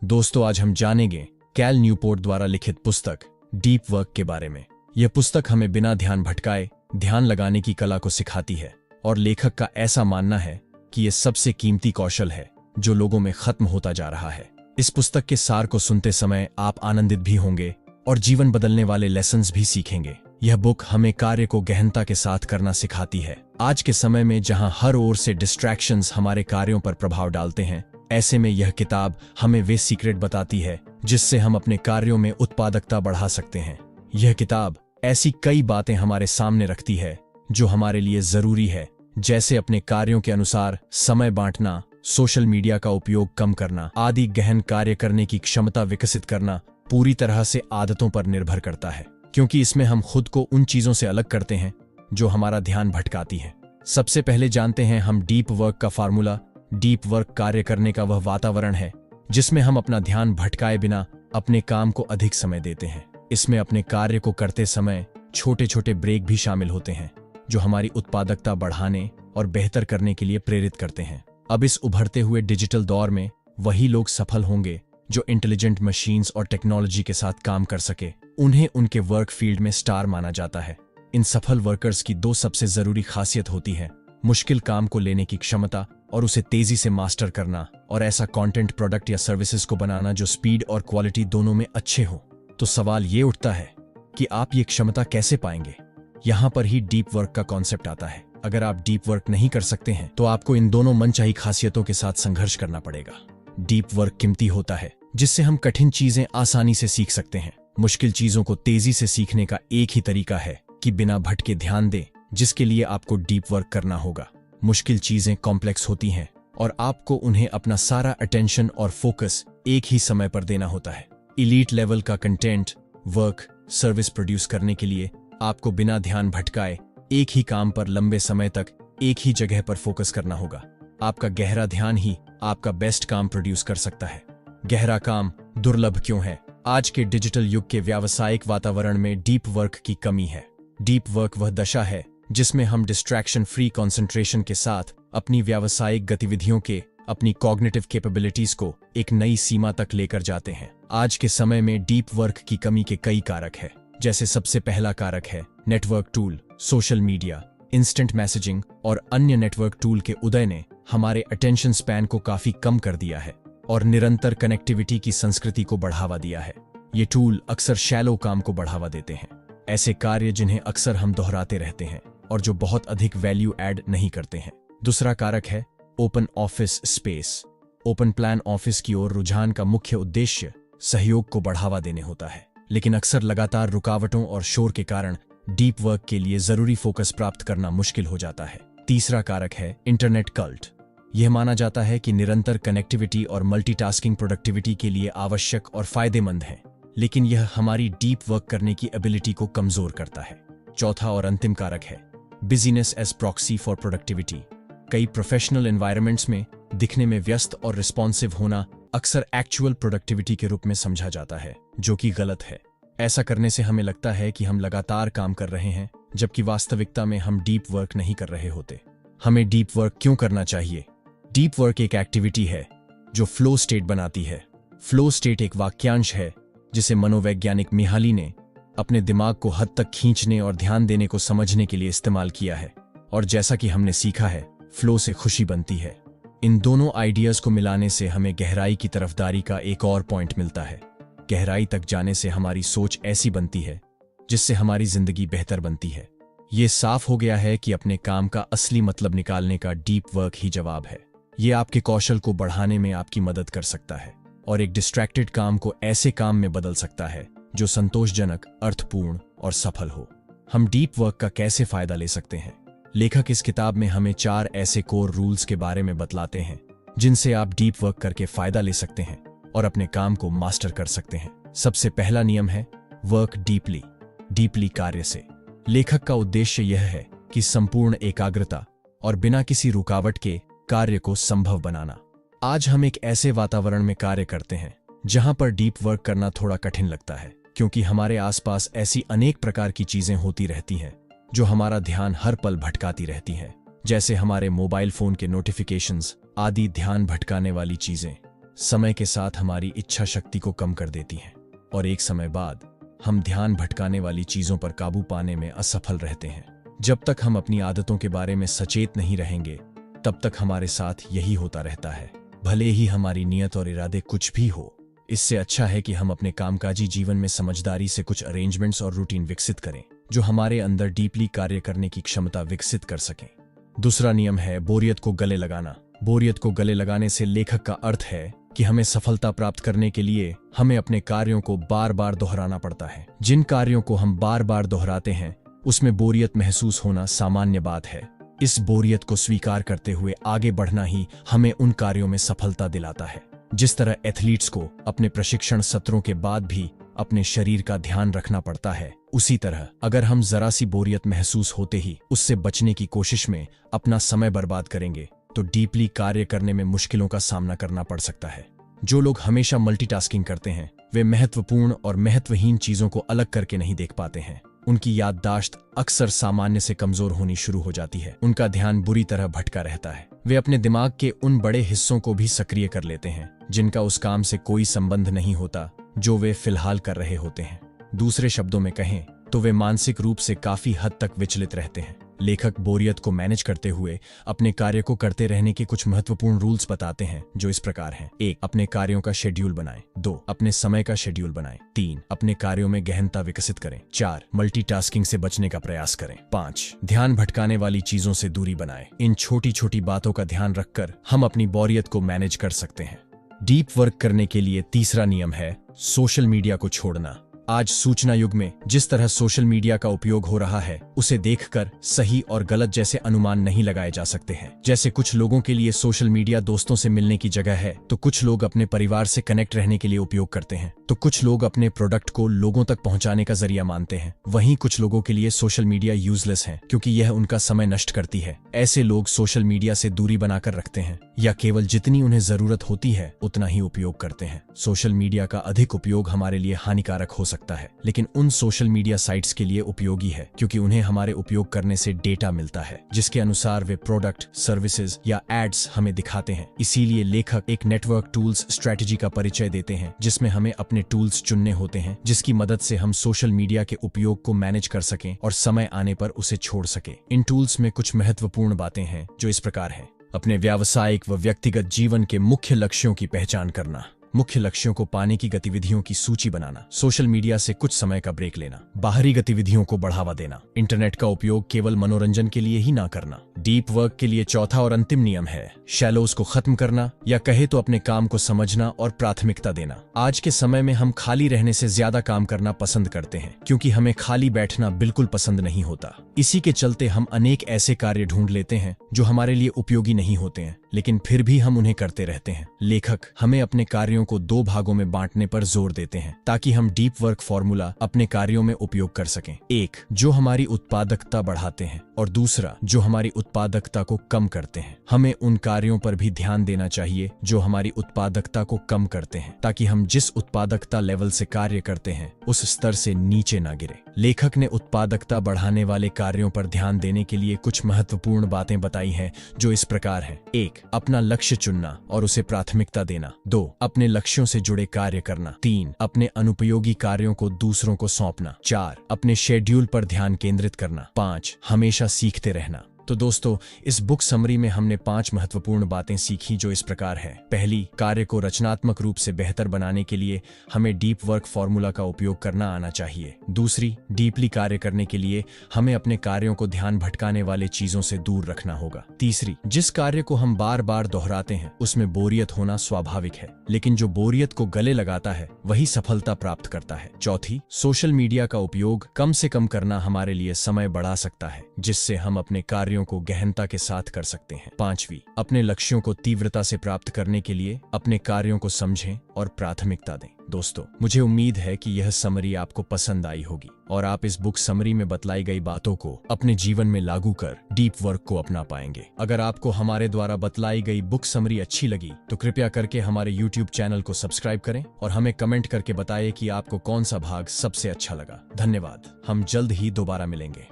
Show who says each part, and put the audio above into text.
Speaker 1: दोस्तों, आज हम जानेंगे कैल न्यूपोर्ट द्वारा लिखित पुस्तक डीप वर्क के बारे में। यह पुस्तक हमें बिना ध्यान भटकाए ध्यान लगाने की कला को सिखाती है और लेखक का ऐसा मानना है कि यह सबसे कीमती कौशल है जो लोगों में खत्म होता जा रहा है। इस पुस्तक के सार को सुनते समय आप आनंदित भी होंगे और जीवन बदलने वाले लेसन्स भी सीखेंगे। यह बुक हमें कार्य को गहनता के साथ करना सिखाती है। आज के समय में जहां हर ओर से डिस्ट्रैक्शंस हमारे कार्यों पर प्रभाव डालते हैं, ऐसे में यह किताब हमें वे सीक्रेट बताती है जिससे हम अपने कार्यों में उत्पादकता बढ़ा सकते हैं। यह किताब ऐसी कई बातें हमारे सामने रखती है जो हमारे लिए जरूरी है, जैसे अपने कार्यों के अनुसार समय बांटना, सोशल मीडिया का उपयोग कम करना आदि। गहन कार्य करने की क्षमता विकसित करना पूरी तरह से आदतों पर निर्भर करता है, क्योंकि इसमें हम खुद को उन चीजों से अलग करते हैं जो हमारा ध्यान भटकाती हैं। सबसे पहले जानते हैं हम डीप वर्क का फार्मूला। डीप वर्क कार्य करने का वह वातावरण है जिसमें हम अपना ध्यान भटकाए बिना अपने काम को अधिक समय देते हैं। इसमें अपने कार्य को करते समय छोटे छोटे ब्रेक भी शामिल होते हैं जो हमारी उत्पादकता बढ़ाने और बेहतर करने के लिए प्रेरित करते हैं। अब इस उभरते हुए डिजिटल दौर में वही लोग सफल होंगे जो इंटेलिजेंट मशीन्स और टेक्नोलॉजी के साथ काम कर सके। उन्हें उनके वर्क फील्ड में स्टार माना जाता है। इन सफल वर्कर्स की दो सबसे जरूरी खासियत होती है: मुश्किल काम को लेने की क्षमता और उसे तेजी से मास्टर करना, और ऐसा कंटेंट, प्रोडक्ट या सर्विसेज को बनाना जो स्पीड और क्वालिटी दोनों में अच्छे हों। तो सवाल ये उठता है कि आप ये क्षमता कैसे पाएंगे? यहां पर ही डीप वर्क का कॉन्सेप्ट आता है। अगर आप डीप वर्क नहीं कर सकते हैं तो आपको इन दोनों मनचाही खासियतों के साथ संघर्ष करना पड़ेगा। डीप वर्क कीमती होता है जिससे हम कठिन चीजें आसानी से सीख सकते हैं। मुश्किल चीजों को तेजी से सीखने का एक ही तरीका है कि बिना भटके ध्यान दें, जिसके लिए आपको डीप वर्क करना होगा। मुश्किल चीजें कॉम्प्लेक्स होती हैं और आपको उन्हें अपना सारा अटेंशन और फोकस एक ही समय पर देना होता है। इलीट लेवल का कंटेंट, वर्क, सर्विस प्रोड्यूस करने के लिए आपको बिना ध्यान भटकाए एक ही काम पर लंबे समय तक एक ही जगह पर फोकस करना होगा। आपका गहरा ध्यान ही आपका बेस्ट काम प्रोड्यूस कर सकता है। गहरा काम दुर्लभ क्यों है? आज के डिजिटल युग के व्यावसायिक वातावरण में डीप वर्क की कमी है। डीप वर्क वह दशा है जिसमें हम डिस्ट्रैक्शन फ्री कंसंट्रेशन के साथ अपनी व्यावसायिक गतिविधियों के, अपनी कॉग्निटिव कैपेबिलिटीज को एक नई सीमा तक लेकर जाते हैं। आज के समय में डीप वर्क की कमी के कई कारक हैं, जैसे सबसे पहला कारक है network tool, social media, instant messaging और अन्य नेटवर्क टूल के उदय ने हमारे अटेंशन स्पैन को काफी कम कर दिया है और निरंतर कनेक्टिविटी की संस्कृति को बढ़ावा दिया है। ये टूल अक्सर शैलो काम को बढ़ावा देते हैं, ऐसे कार्य जिन्हें अक्सर हम दोहराते रहते हैं और जो बहुत अधिक वैल्यू ऐड नहीं करते हैं। दूसरा कारक है open office space. Open plan office की ओर रुझान का मुख्य उद्देश्य सहयोग को बढ़ावा देने होता है, लेकिन अक्सर लगातार रुकावटों और शोर के कारण डीप वर्क के लिए जरूरी फोकस प्राप्त करना मुश्किल हो जाता है। तीसरा कारक है इंटरनेट कल्ट। यह माना जाता है कि निरंतर कनेक्टिविटी और मल्टीटास्किंग प्रोडक्टिविटी के लिए आवश्यक और फायदेमंद है, लेकिन यह हमारी डीप वर्क करने की एबिलिटी को कमजोर करता है। चौथा और अंतिम कारक है busyness as proxy for productivity. कई प्रोफेशनल एनवायरनमेंट्स में दिखने में व्यस्त और रिस्पॉन्सिव होना अक्सर एक्चुअल प्रोडक्टिविटी के रूप में समझा जाता है, जो कि गलत है। ऐसा करने से हमें लगता है कि हम लगातार काम कर रहे हैं, जबकि वास्तविकता में हम डीप वर्क नहीं कर रहे होते। हमें डीप वर्क क्यों करना चाहिए? डीप वर्क एक एक्टिविटी है जो फ्लो स्टेट बनाती है। फ्लो स्टेट एक वाक्यांश है जिसे मनोवैज्ञानिक मिहाली ने अपने दिमाग को हद तक खींचने और ध्यान देने को समझने के लिए इस्तेमाल किया है, और जैसा कि हमने सीखा है, फ्लो से खुशी बनती है। इन दोनों आइडियाज को मिलाने से हमें गहराई की तरफदारी का एक और पॉइंट मिलता है। गहराई तक जाने से हमारी सोच ऐसी बनती है जिससे हमारी जिंदगी बेहतर बनती है। ये साफ हो गया है कि अपने काम का असली मतलब निकालने का डीप वर्क ही जवाब है। ये आपके कौशल को बढ़ाने में आपकी मदद कर सकता है और एक डिस्ट्रैक्टेड काम को ऐसे काम में बदल सकता है जो संतोषजनक, अर्थपूर्ण और सफल हो। हम डीप वर्क का कैसे फायदा ले सकते हैं? लेखक इस किताब में हमें 4 ऐसे कोर रूल्स के बारे में बतलाते हैं जिनसे आप डीप वर्क करके फायदा ले सकते हैं और अपने काम को मास्टर कर सकते हैं। सबसे पहला नियम है वर्क डीपली। डीपली कार्य से लेखक का उद्देश्य यह है कि संपूर्ण एकाग्रता और बिना किसी रुकावट के कार्य को संभव बनाना। आज हम एक ऐसे वातावरण में कार्य करते हैं जहां पर डीप वर्क करना थोड़ा कठिन लगता है, क्योंकि हमारे आसपास ऐसी अनेक प्रकार की चीजें होती रहती हैं जो हमारा ध्यान हर पल भटकाती रहती हैं, जैसे हमारे मोबाइल फोन के नोटिफिकेशंस आदि ध्यान भटकाने वाली चीजें। समय के साथ हमारी इच्छा शक्ति को कम कर देती हैं और एक समय बाद हम ध्यान भटकाने वाली चीजों पर काबू पाने में असफल रहते हैं। जब तक हम अपनी आदतों के बारे में सचेत नहीं रहेंगे, तब तक हमारे साथ यही होता रहता है, भले ही हमारी नीयत और इरादे कुछ भी हो। इससे अच्छा है कि हम अपने कामकाजी जीवन में समझदारी से कुछ अरेंजमेंट्स और रूटीन विकसित करें जो हमारे अंदर डीपली कार्य करने की क्षमता विकसित कर सकें। दूसरा नियम है बोरियत को गले लगाना। बोरियत को गले लगाने से लेखक का अर्थ है कि हमें सफलता प्राप्त करने के लिए हमें अपने कार्यों को बार बार दोहराना पड़ता है। जिन कार्यों को हम बार बार दोहराते हैं उसमें बोरियत महसूस होना सामान्य बात है। इस बोरियत को स्वीकार करते हुए आगे बढ़ना ही हमें उन कार्यों में सफलता दिलाता है। जिस तरह एथलीट्स को अपने प्रशिक्षण सत्रों के बाद भी अपने शरीर का ध्यान रखना पड़ता है, उसी तरह अगर हम जरा सी बोरियत महसूस होते ही उससे बचने की कोशिश में अपना समय बर्बाद करेंगे तो डीपली कार्य करने में मुश्किलों का सामना करना पड़ सकता है। जो लोग हमेशा मल्टीटास्किंग करते हैं वे महत्वपूर्ण और महत्वहीन चीजों को अलग करके नहीं देख पाते हैं। उनकी याददाश्त अक्सर सामान्य से कमजोर होनी शुरू हो जाती है। उनका ध्यान बुरी तरह भटका रहता है। वे अपने दिमाग के उन बड़े हिस्सों को भी सक्रिय कर लेते हैं जिनका उस काम से कोई संबंध नहीं होता जो वे फिलहाल कर रहे होते हैं। दूसरे शब्दों में कहें तो वे मानसिक रूप से काफी हद तक विचलित रहते हैं। लेखक बोरियत को मैनेज करते हुए अपने कार्य को करते रहने के कुछ महत्वपूर्ण रूल्स बताते हैं जो इस प्रकार हैं। 1. अपने कार्यों का शेड्यूल बनाएं। 2. अपने समय का शेड्यूल बनाएं। 3. अपने कार्यों में गहनता विकसित करें। 4. मल्टीटास्किंग से बचने का प्रयास करें। 5. ध्यान भटकाने वाली चीजों से दूरी बनाएं। इन छोटी छोटी बातों का ध्यान रखकर हम अपनी बोरियत को मैनेज कर सकते हैं। डीप वर्क करने के लिए तीसरा नियम है सोशल मीडिया को छोड़ना। आज सूचना युग में जिस तरह सोशल मीडिया का उपयोग हो रहा है उसे देखकर सही और गलत जैसे अनुमान नहीं लगाए जा सकते हैं। जैसे कुछ लोगों के लिए सोशल मीडिया दोस्तों से मिलने की जगह है तो कुछ लोग अपने परिवार से कनेक्ट रहने के लिए उपयोग करते हैं, तो कुछ लोग अपने प्रोडक्ट को लोगों तक पहुंचाने का जरिया मानते हैं। वहीं कुछ लोगों के लिए सोशल मीडिया यूजलेस है क्योंकि यह उनका समय नष्ट करती है। ऐसे लोग सोशल मीडिया से दूरी बनाकर रखते हैं या केवल जितनी उन्हें जरूरत होती है उतना ही उपयोग करते हैं। सोशल मीडिया का अधिक उपयोग हमारे लिए हानिकारक हो सकता है, लेकिन उन सोशल मीडिया साइट्स के लिए उपयोगी है क्योंकि उन्हें हमारे उपयोग करने से डेटा मिलता है जिसके अनुसार वे प्रोडक्ट, सर्विसेज या एड्स हमें दिखाते हैं। इसीलिए लेखक एक नेटवर्क टूल्स स्ट्रेटजी का परिचय देते हैं जिसमें हमें अपने टूल्स चुनने होते हैं जिसकी मदद से हम सोशल मीडिया के उपयोग को मैनेज कर सकें और समय आने पर उसे छोड़ सकें। इन टूल्स में कुछ महत्वपूर्ण बातें हैं जो इस प्रकार हैं। अपने व्यावसायिक व व्यक्तिगत जीवन के मुख्य लक्ष्यों की पहचान करना, मुख्य लक्ष्यों को पाने की गतिविधियों की सूची बनाना, सोशल मीडिया से कुछ समय का ब्रेक लेना, बाहरी गतिविधियों को बढ़ावा देना, इंटरनेट का उपयोग केवल मनोरंजन के लिए ही ना करना। डीप वर्क के लिए चौथा और अंतिम नियम है शैलोज को खत्म करना, या कहे तो अपने काम को समझना और प्राथमिकता देना। आज के समय में हम खाली रहने से ज्यादा काम करना पसंद करते हैं क्योंकि हमें खाली बैठना बिल्कुल पसंद नहीं होता। इसी के चलते हम अनेक ऐसे कार्य ढूंढ लेते हैं जो हमारे लिए उपयोगी नहीं होते हैं, लेकिन फिर भी हम उन्हें करते रहते हैं। लेखक हमें अपने कार्यों को 2 भागों में बांटने पर जोर देते हैं ताकि हम डीप वर्क फॉर्मूला अपने कार्यों में उपयोग कर सकें। 1. जो हमारी उत्पादकता बढ़ाते हैं और दूसरा जो हमारी उत्पादकता को कम करते हैं। हमें उन कार्यों पर भी ध्यान देना चाहिए जो हमारी उत्पादकता को कम करते हैं ताकि हम जिस उत्पादकता लेवल से कार्य करते हैं उस स्तर से नीचे ना गिरे। लेखक ने उत्पादकता बढ़ाने वाले कार्यों पर ध्यान देने के लिए कुछ महत्वपूर्ण बातें बताई हैं जो इस प्रकार हैं। 1. अपना लक्ष्य चुनना और उसे प्राथमिकता देना। 2. अपने लक्ष्यों से जुड़े कार्य करना। 3. अपने अनुपयोगी कार्यों को दूसरों को सौंपना। 4. अपने शेड्यूल पर ध्यान केंद्रित करना। 5. हमेशा सीखते रहना। तो दोस्तों, इस बुक समरी में हमने 5 महत्वपूर्ण बातें सीखी जो इस प्रकार है। पहली, कार्य को रचनात्मक रूप से बेहतर बनाने के लिए हमें डीप वर्क फॉर्मूला का उपयोग करना आना चाहिए। दूसरी, डीपली कार्य करने के लिए हमें अपने कार्यों को ध्यान भटकाने वाले चीजों से दूर रखना होगा। तीसरी, जिस कार्य को हम बार बार दोहराते हैं उसमें बोरियत होना स्वाभाविक है, लेकिन जो बोरियत को गले लगाता है वही सफलता प्राप्त करता है। चौथी, सोशल मीडिया का उपयोग कम से कम करना हमारे लिए समय बढ़ा सकता है जिससे हम अपने कार्यों को गहनता के साथ कर सकते हैं। पांचवी, अपने लक्ष्यों को तीव्रता से प्राप्त करने के लिए अपने कार्यों को समझें और प्राथमिकता दें। दोस्तों, मुझे उम्मीद है कि यह समरी आपको पसंद आई होगी और आप इस बुक समरी में बतलाई गई बातों को अपने जीवन में लागू कर डीप वर्क को अपना पाएंगे। अगर आपको हमारे द्वारा बतलाई गई बुक समरी अच्छी लगी तो कृपया करके हमारे YouTube चैनल को सब्सक्राइब करें और हमें कमेंट करके बताएं कि आपको कौन सा भाग सबसे अच्छा लगा। धन्यवाद। हम जल्द ही दोबारा मिलेंगे।